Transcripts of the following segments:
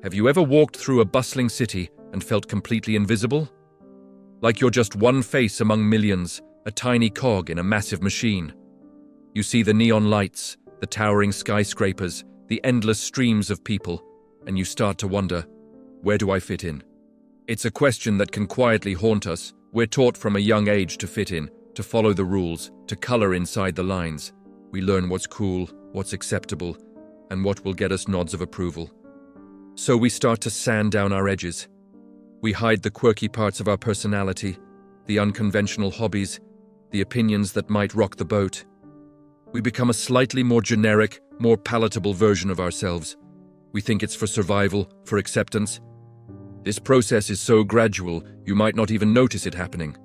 Have you ever walked through a bustling city and felt completely invisible? Like you're just one face among millions, a tiny cog in a massive machine. You see the neon lights, the towering skyscrapers, the endless streams of people, and you start to wonder, where do I fit in? It's a question that can quietly haunt us. We're taught from a young age to fit in, to follow the rules, to color inside the lines. We learn what's cool, what's acceptable, and what will get us nods of approval. So we start to sand down our edges. We hide the quirky parts of our personality, the unconventional hobbies, the opinions that might rock the boat. We become a slightly more generic, more palatable version of ourselves. We think it's for survival, for acceptance. This process is so gradual, you might not even notice it happening.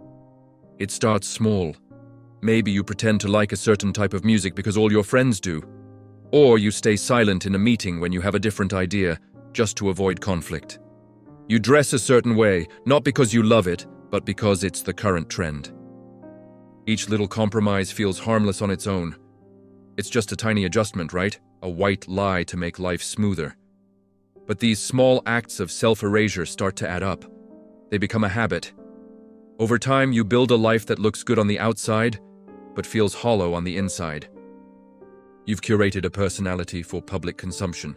It starts small. Maybe you pretend to like a certain type of music because all your friends do. Or you stay silent in a meeting when you have a different idea, just to avoid conflict. You dress a certain way, not because you love it, but because it's the current trend. Each little compromise feels harmless on its own. It's just a tiny adjustment, right? A white lie to make life smoother. But these small acts of self-erasure start to add up. They become a habit. Over time, you build a life that looks good on the outside, but feels hollow on the inside. You've curated a personality for public consumption,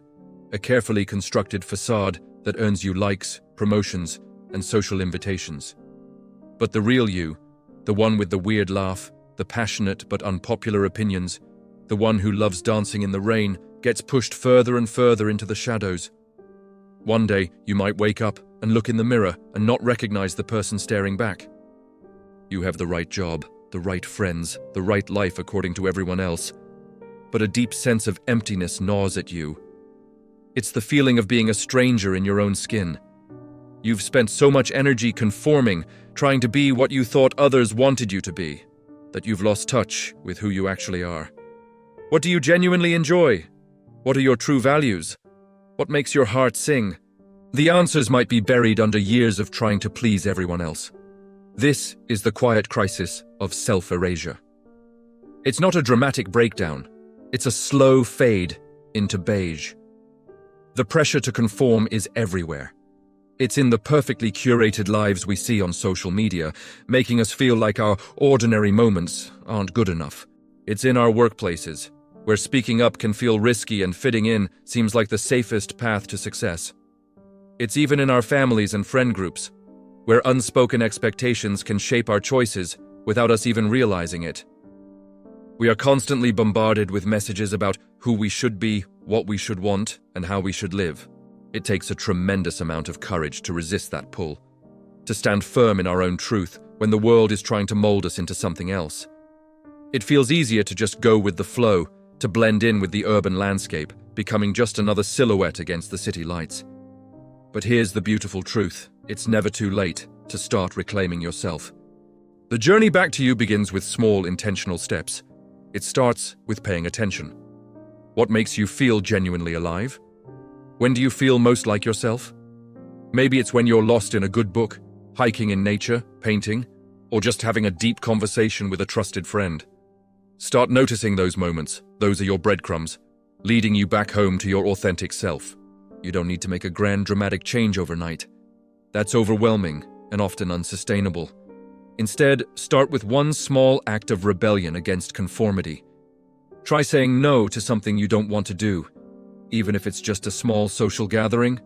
a carefully constructed facade that earns you likes, promotions, and social invitations. But the real you, the one with the weird laugh, the passionate but unpopular opinions, the one who loves dancing in the rain, gets pushed further and further into the shadows. One day, you might wake up and look in the mirror and not recognize the person staring back. You have the right job, the right friends, the right life according to everyone else, but a deep sense of emptiness gnaws at you. It's the feeling of being a stranger in your own skin. You've spent so much energy conforming, trying to be what you thought others wanted you to be, that you've lost touch with who you actually are. What do you genuinely enjoy? What are your true values? What makes your heart sing? The answers might be buried under years of trying to please everyone else. This is the quiet crisis of self-erasure. It's not a dramatic breakdown. It's a slow fade into beige. The pressure to conform is everywhere. It's in the perfectly curated lives we see on social media, making us feel like our ordinary moments aren't good enough. It's in our workplaces, where speaking up can feel risky and fitting in seems like the safest path to success. It's even in our families and friend groups, where unspoken expectations can shape our choices without us even realizing it. We are constantly bombarded with messages about who we should be, what we should want, and how we should live. It takes a tremendous amount of courage to resist that pull, to stand firm in our own truth when the world is trying to mold us into something else. It feels easier to just go with the flow, to blend in with the urban landscape, becoming just another silhouette against the city lights. But here's the beautiful truth. It's never too late to start reclaiming yourself. The journey back to you begins with small, intentional steps. It starts with paying attention. What makes you feel genuinely alive? When do you feel most like yourself? Maybe it's when you're lost in a good book, hiking in nature, painting, or just having a deep conversation with a trusted friend. Start noticing those moments. Those are your breadcrumbs, leading you back home to your authentic self. You don't need to make a grand, dramatic change overnight. That's overwhelming and often unsustainable. Instead, start with one small act of rebellion against conformity. Try saying no to something you don't want to do, even if it's just a small social gathering.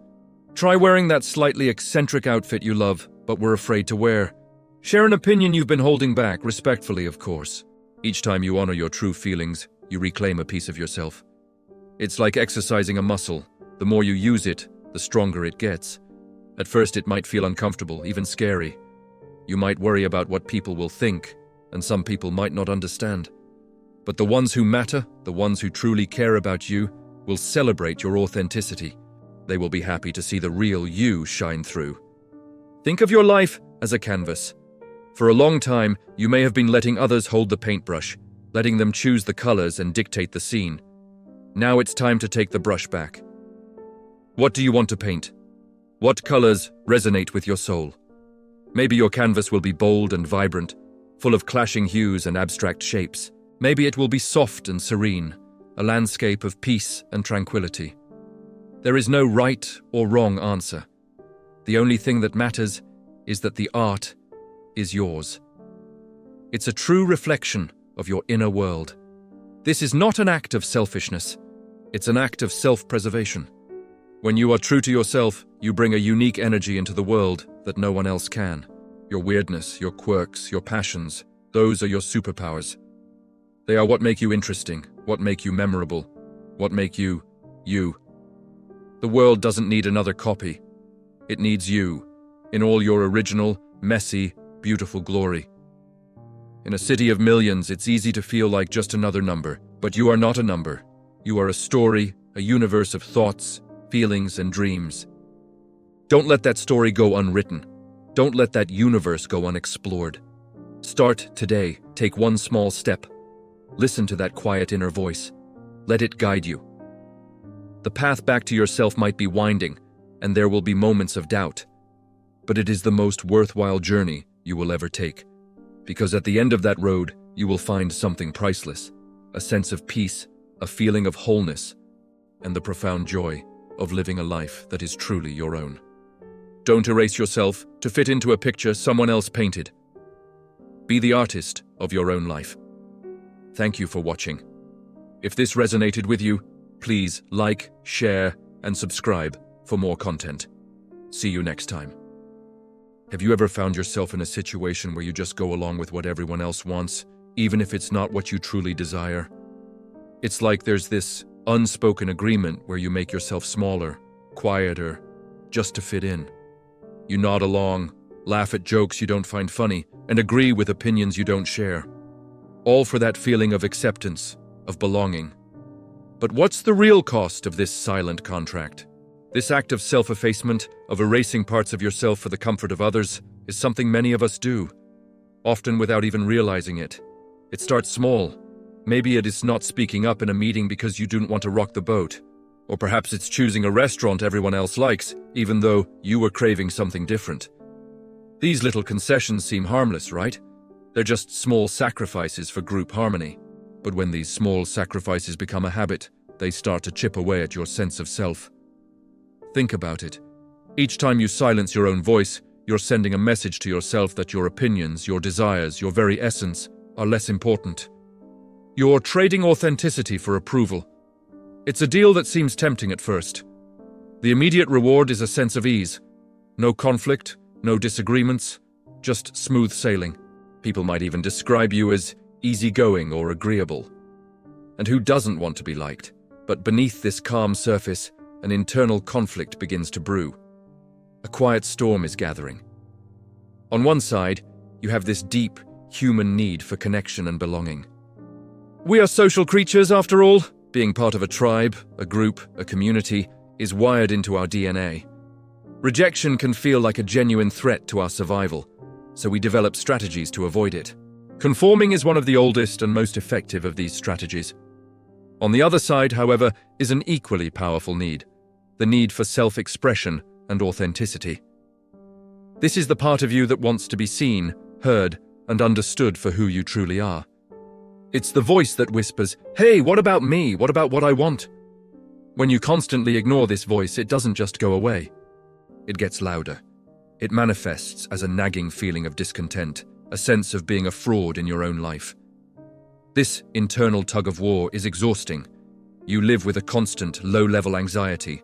Try wearing that slightly eccentric outfit you love, but were afraid to wear. Share an opinion you've been holding back, respectfully, of course. Each time you honor your true feelings, you reclaim a piece of yourself. It's like exercising a muscle. The more you use it, the stronger it gets. At first, it might feel uncomfortable, even scary. You might worry about what people will think, and some people might not understand. But the ones who matter, the ones who truly care about you, will celebrate your authenticity. They will be happy to see the real you shine through. Think of your life as a canvas. For a long time, you may have been letting others hold the paintbrush, letting them choose the colors and dictate the scene. Now it's time to take the brush back. What do you want to paint? What colors resonate with your soul? Maybe your canvas will be bold and vibrant, full of clashing hues and abstract shapes. Maybe it will be soft and serene, a landscape of peace and tranquility. There is no right or wrong answer. The only thing that matters is that the art is yours. It's a true reflection of your inner world. This is not an act of selfishness. It's an act of self-preservation. When you are true to yourself, you bring a unique energy into the world that no one else can. Your weirdness, your quirks, your passions, those are your superpowers. They are what make you interesting, what make you memorable, what make you, you. The world doesn't need another copy. It needs you, in all your original, messy, beautiful glory. In a city of millions, it's easy to feel like just another number, but you are not a number. You are a story, a universe of thoughts, feelings, and dreams. Don't let that story go unwritten. Don't let that universe go unexplored. Start today. Take one small step. Listen to that quiet inner voice. Let it guide you. The path back to yourself might be winding, and there will be moments of doubt. But it is the most worthwhile journey you will ever take. Because at the end of that road, you will find something priceless. A sense of peace, a feeling of wholeness, and the profound joy of living a life that is truly your own. Don't erase yourself to fit into a picture someone else painted. Be the artist of your own life. Thank you for watching. If this resonated with you, please like, share, and subscribe for more content. See you next time. Have you ever found yourself in a situation where you just go along with what everyone else wants, even if it's not what you truly desire? It's like there's this unspoken agreement where you make yourself smaller, quieter, just to fit in. You nod along, laugh at jokes you don't find funny, and agree with opinions you don't share. All for that feeling of acceptance, of belonging. But what's the real cost of this silent contract? This act of self-effacement, of erasing parts of yourself for the comfort of others, is something many of us do, often without even realizing it. It starts small. Maybe it is not speaking up in a meeting because you don't want to rock the boat. Or perhaps it's choosing a restaurant everyone else likes, even though you were craving something different. These little concessions seem harmless, right? They're just small sacrifices for group harmony. But when these small sacrifices become a habit, they start to chip away at your sense of self. Think about it. Each time you silence your own voice, you're sending a message to yourself that your opinions, your desires, your very essence are less important. You're trading authenticity for approval. It's a deal that seems tempting at first. The immediate reward is a sense of ease. No conflict, no disagreements, just smooth sailing. People might even describe you as easygoing or agreeable. And who doesn't want to be liked? But beneath this calm surface, an internal conflict begins to brew. A quiet storm is gathering. On one side, you have this deep, human need for connection and belonging. We are social creatures, after all. Being part of a tribe, a group, a community is wired into our DNA. Rejection can feel like a genuine threat to our survival, so we develop strategies to avoid it. Conforming is one of the oldest and most effective of these strategies. On the other side, however, is an equally powerful need, the need for self-expression and authenticity. This is the part of you that wants to be seen, heard, and understood for who you truly are. It's the voice that whispers, "Hey, what about me? What about what I want?" When you constantly ignore this voice, it doesn't just go away. It gets louder. It manifests as a nagging feeling of discontent, a sense of being a fraud in your own life. This internal tug-of-war is exhausting. You live with a constant, low-level anxiety.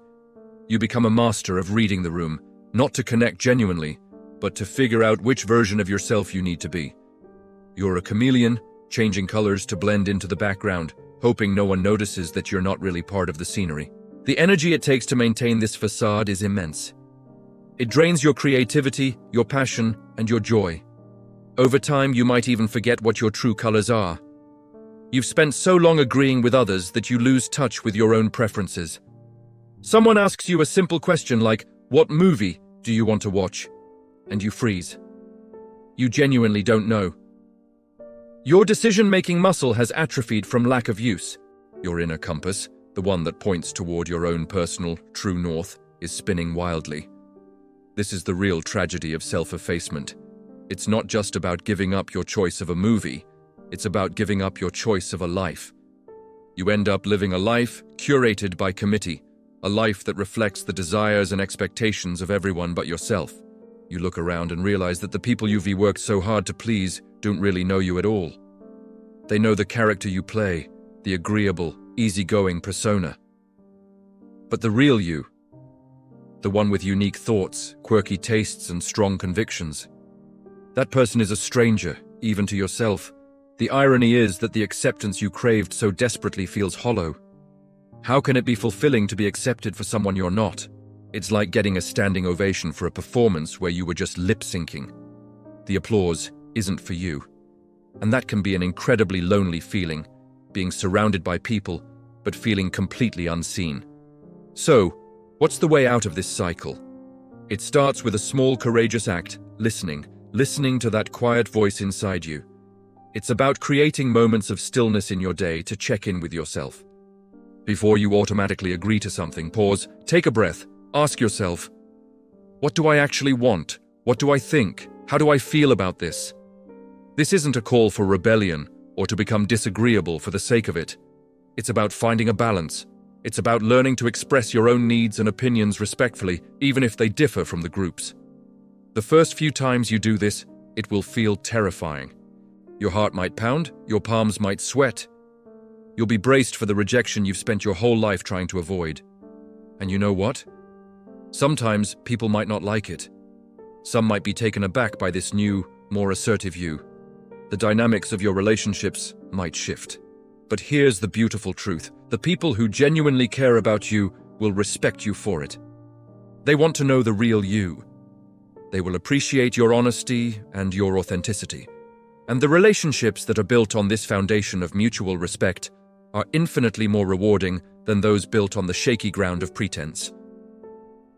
You become a master of reading the room, not to connect genuinely, but to figure out which version of yourself you need to be. You're a chameleon, changing colors to blend into the background, hoping no one notices that you're not really part of the scenery. The energy it takes to maintain this facade is immense. It drains your creativity, your passion, and your joy. Over time, you might even forget what your true colors are. You've spent so long agreeing with others that you lose touch with your own preferences. Someone asks you a simple question like, "What movie do you want to watch?" And you freeze. You genuinely don't know. Your decision-making muscle has atrophied from lack of use. Your inner compass, the one that points toward your own personal, true north, is spinning wildly. This is the real tragedy of self-effacement. It's not just about giving up your choice of a movie, it's about giving up your choice of a life. You end up living a life curated by committee, a life that reflects the desires and expectations of everyone but yourself. You look around and realize that the people you've worked so hard to please don't really know you at all. They know the character you play, the agreeable, easygoing persona. But the real you, the one with unique thoughts, quirky tastes, and strong convictions, that person is a stranger, even to yourself. The irony is that the acceptance you craved so desperately feels hollow. How can it be fulfilling to be accepted for someone you're not? It's like getting a standing ovation for a performance where you were just lip-syncing. The applause isn't for you. And that can be an incredibly lonely feeling, being surrounded by people, but feeling completely unseen. So, what's the way out of this cycle? It starts with a small, courageous act, listening to that quiet voice inside you. It's about creating moments of stillness in your day to check in with yourself. Before you automatically agree to something, pause, take a breath, ask yourself, what do I actually want? What do I think? How do I feel about this? This isn't a call for rebellion or to become disagreeable for the sake of it. It's about finding a balance. It's about learning to express your own needs and opinions respectfully, even if they differ from the group's. The first few times you do this, it will feel terrifying. Your heart might pound, your palms might sweat. You'll be braced for the rejection you've spent your whole life trying to avoid. And you know what? Sometimes people might not like it. Some might be taken aback by this new, more assertive you. The dynamics of your relationships might shift. But here's the beautiful truth. The people who genuinely care about you will respect you for it. They want to know the real you. They will appreciate your honesty and your authenticity. And the relationships that are built on this foundation of mutual respect are infinitely more rewarding than those built on the shaky ground of pretense.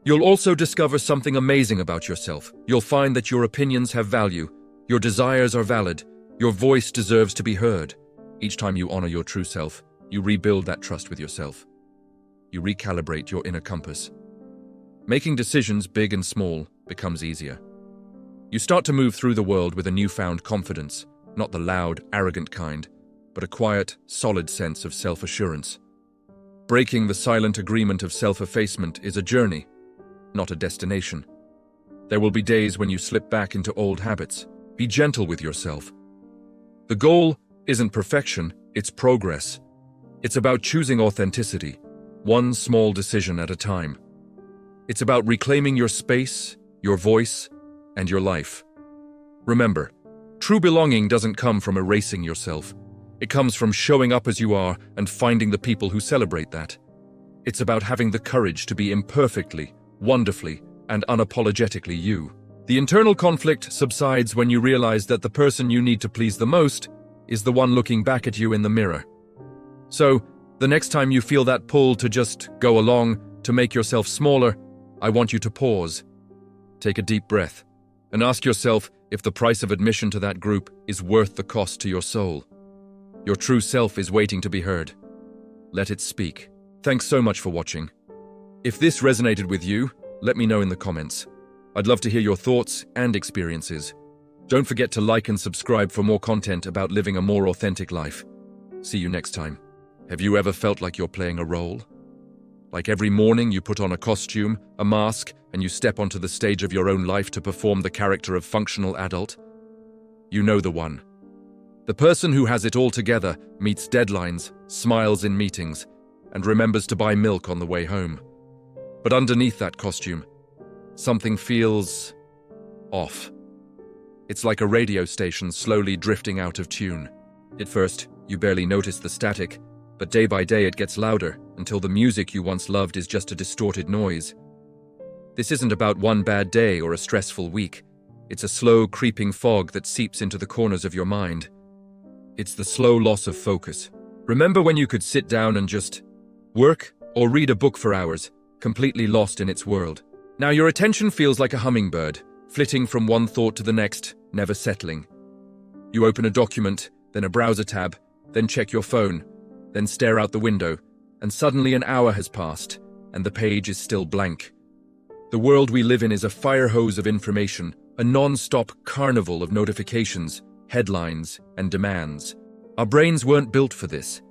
You'll also discover something amazing about yourself. You'll find that your opinions have value, your desires are valid, your voice deserves to be heard. Each time you honor your true self, you rebuild that trust with yourself. You recalibrate your inner compass. Making decisions, big and small, becomes easier. You start to move through the world with a newfound confidence, not the loud, arrogant kind, but a quiet, solid sense of self-assurance. Breaking the silent agreement of self-effacement is a journey, not a destination. There will be days when you slip back into old habits. Be gentle with yourself. The goal isn't perfection, it's progress. It's about choosing authenticity, one small decision at a time. It's about reclaiming your space, your voice, and your life. Remember, true belonging doesn't come from erasing yourself. It comes from showing up as you are and finding the people who celebrate that. It's about having the courage to be imperfectly, wonderfully, and unapologetically you. The internal conflict subsides when you realize that the person you need to please the most is the one looking back at you in the mirror. So, the next time you feel that pull to just go along, to make yourself smaller, I want you to pause. Take a deep breath and ask yourself if the price of admission to that group is worth the cost to your soul. Your true self is waiting to be heard. Let it speak. Thanks so much for watching. If this resonated with you, let me know in the comments. I'd love to hear your thoughts and experiences. Don't forget to like and subscribe for more content about living a more authentic life. See you next time. Have you ever felt like you're playing a role? Like every morning you put on a costume, a mask, and you step onto the stage of your own life to perform the character of functional adult? You know the one. The person who has it all together, meets deadlines, smiles in meetings, and remembers to buy milk on the way home. But underneath that costume, something feels off. It's like a radio station slowly drifting out of tune. At first, you barely notice the static, but day by day it gets louder until the music you once loved is just a distorted noise. This isn't about one bad day or a stressful week. It's a slow, creeping fog that seeps into the corners of your mind. It's the slow loss of focus. Remember when you could sit down and just work or read a book for hours, completely lost in its world? Now your attention feels like a hummingbird, flitting from one thought to the next, never settling. You open a document, then a browser tab, then check your phone, then stare out the window, and suddenly an hour has passed, and the page is still blank. The world we live in is a fire hose of information, a non-stop carnival of notifications, headlines, and demands. Our brains weren't built for this.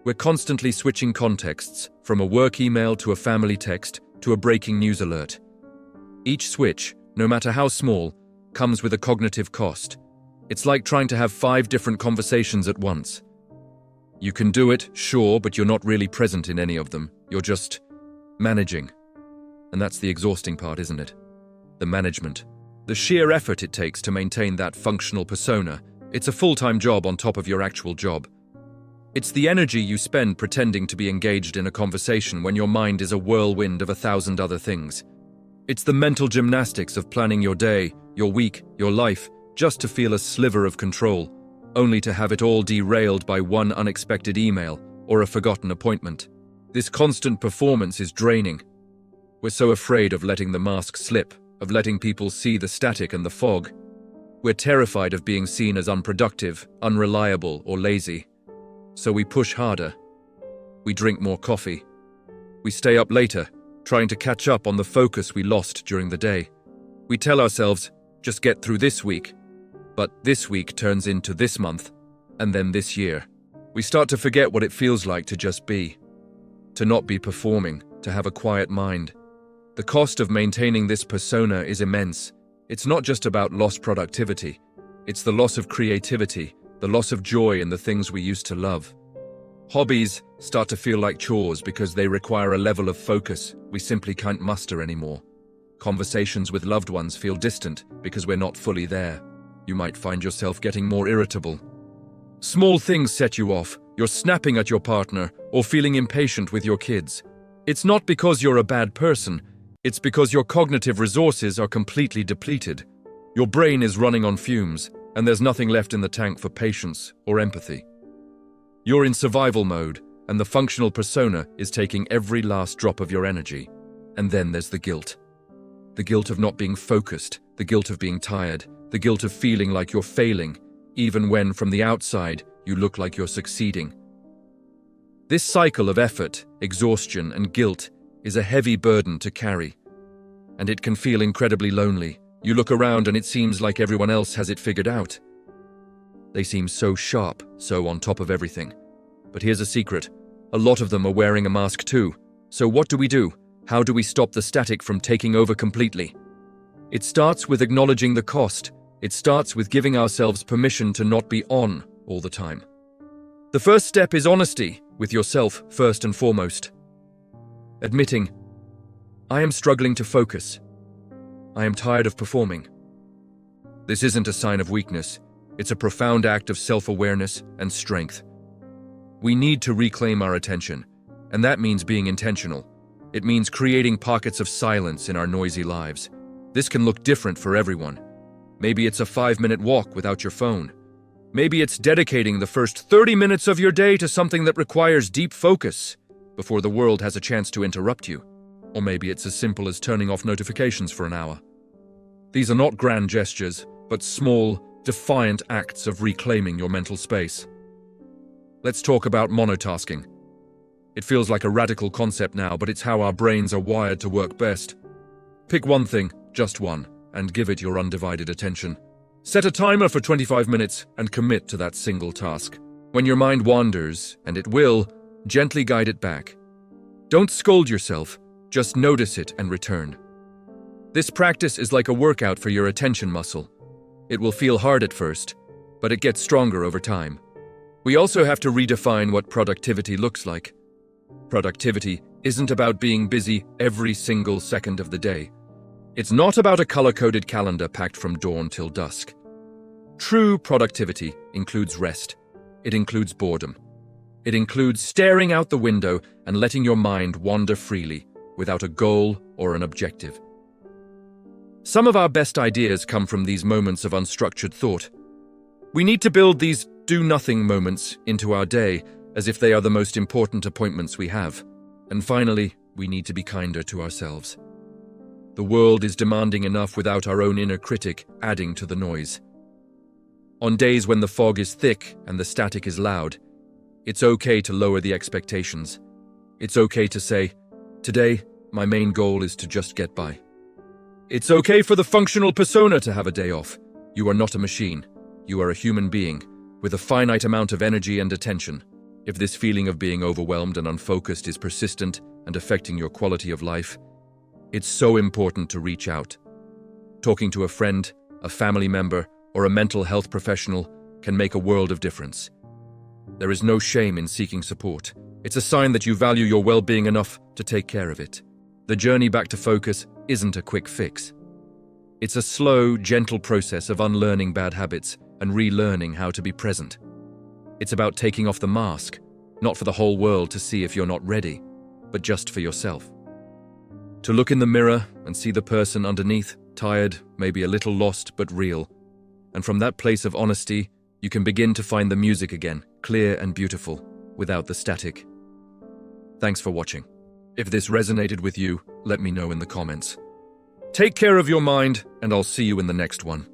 We're constantly switching contexts, from a work email to a family text to a breaking news alert. Each switch, no matter how small, comes with a cognitive cost. It's like trying to have 5 different conversations at once. You can do it, sure, but you're not really present in any of them. You're just managing. And that's the exhausting part, isn't it? The management. The sheer effort it takes to maintain that functional persona. It's a full-time job on top of your actual job. It's the energy you spend pretending to be engaged in a conversation when your mind is a whirlwind of 1,000 other things. It's the mental gymnastics of planning your day, your week, your life, just to feel a sliver of control, only to have it all derailed by one unexpected email or a forgotten appointment. This constant performance is draining. We're so afraid of letting the mask slip, of letting people see the static and the fog. We're terrified of being seen as unproductive, unreliable, or lazy. So we push harder. We drink more coffee. We stay up later, trying to catch up on the focus we lost during the day. We tell ourselves, just get through this week. But this week turns into this month, and then this year. We start to forget what it feels like to just be. To not be performing, to have a quiet mind. The cost of maintaining this persona is immense. It's not just about lost productivity. It's the loss of creativity, the loss of joy in the things we used to love. Hobbies start to feel like chores because they require a level of focus we simply can't muster anymore. Conversations with loved ones feel distant because we're not fully there. You might find yourself getting more irritable. Small things set you off. You're snapping at your partner or feeling impatient with your kids. It's not because you're a bad person. It's because your cognitive resources are completely depleted. Your brain is running on fumes, and there's nothing left in the tank for patience or empathy. You're in survival mode, and the functional persona is taking every last drop of your energy. And then there's the guilt. The guilt of not being focused, the guilt of being tired, the guilt of feeling like you're failing, even when from the outside you look like you're succeeding. This cycle of effort, exhaustion, and guilt is a heavy burden to carry. And it can feel incredibly lonely. You look around and it seems like everyone else has it figured out. They seem so sharp, so on top of everything. But here's a secret. A lot of them are wearing a mask too. So what do? How do we stop the static from taking over completely? It starts with acknowledging the cost. It starts with giving ourselves permission to not be on all the time. The first step is honesty with yourself first and foremost. Admitting, I am struggling to focus. I am tired of performing. This isn't a sign of weakness. It's a profound act of self-awareness and strength. We need to reclaim our attention, and that means being intentional. It means creating pockets of silence in our noisy lives. This can look different for everyone. Maybe it's a 5-minute walk without your phone. Maybe it's dedicating the first 30 minutes of your day to something that requires deep focus before the world has a chance to interrupt you. Or maybe it's as simple as turning off notifications for an hour. These are not grand gestures, but small, defiant acts of reclaiming your mental space. Let's talk about monotasking. It feels like a radical concept now, but it's how our brains are wired to work best. Pick one thing, just one, and give it your undivided attention. Set a timer for 25 minutes and commit to that single task. When your mind wanders, and it will, gently guide it back. Don't scold yourself, just notice it and return. This practice is like a workout for your attention muscle. It will feel hard at first, but it gets stronger over time. We also have to redefine what productivity looks like. Productivity isn't about being busy every single second of the day. It's not about a color-coded calendar packed from dawn till dusk. True productivity includes rest. It includes boredom. It includes staring out the window and letting your mind wander freely without a goal or an objective. Some of our best ideas come from these moments of unstructured thought. We need to build these do-nothing moments into our day as if they are the most important appointments we have. And finally, we need to be kinder to ourselves. The world is demanding enough without our own inner critic adding to the noise. On days when the fog is thick and the static is loud, it's okay to lower the expectations. It's okay to say, today, my main goal is to just get by. It's okay for the functional persona to have a day off. You are not a machine. You are a human being with a finite amount of energy and attention. If this feeling of being overwhelmed and unfocused is persistent and affecting your quality of life, it's so important to reach out. Talking to a friend, a family member, or a mental health professional can make a world of difference. There is no shame in seeking support. It's a sign that you value your well-being enough to take care of it. The journey back to focus isn't a quick fix. It's a slow, gentle process of unlearning bad habits and relearning how to be present. It's about taking off the mask, not for the whole world to see if you're not ready, but just for yourself. To look in the mirror and see the person underneath, tired, maybe a little lost, but real. And from that place of honesty, you can begin to find the music again, clear and beautiful, without the static. Thanks for watching. If this resonated with you, let me know in the comments. Take care of your mind, and I'll see you in the next one.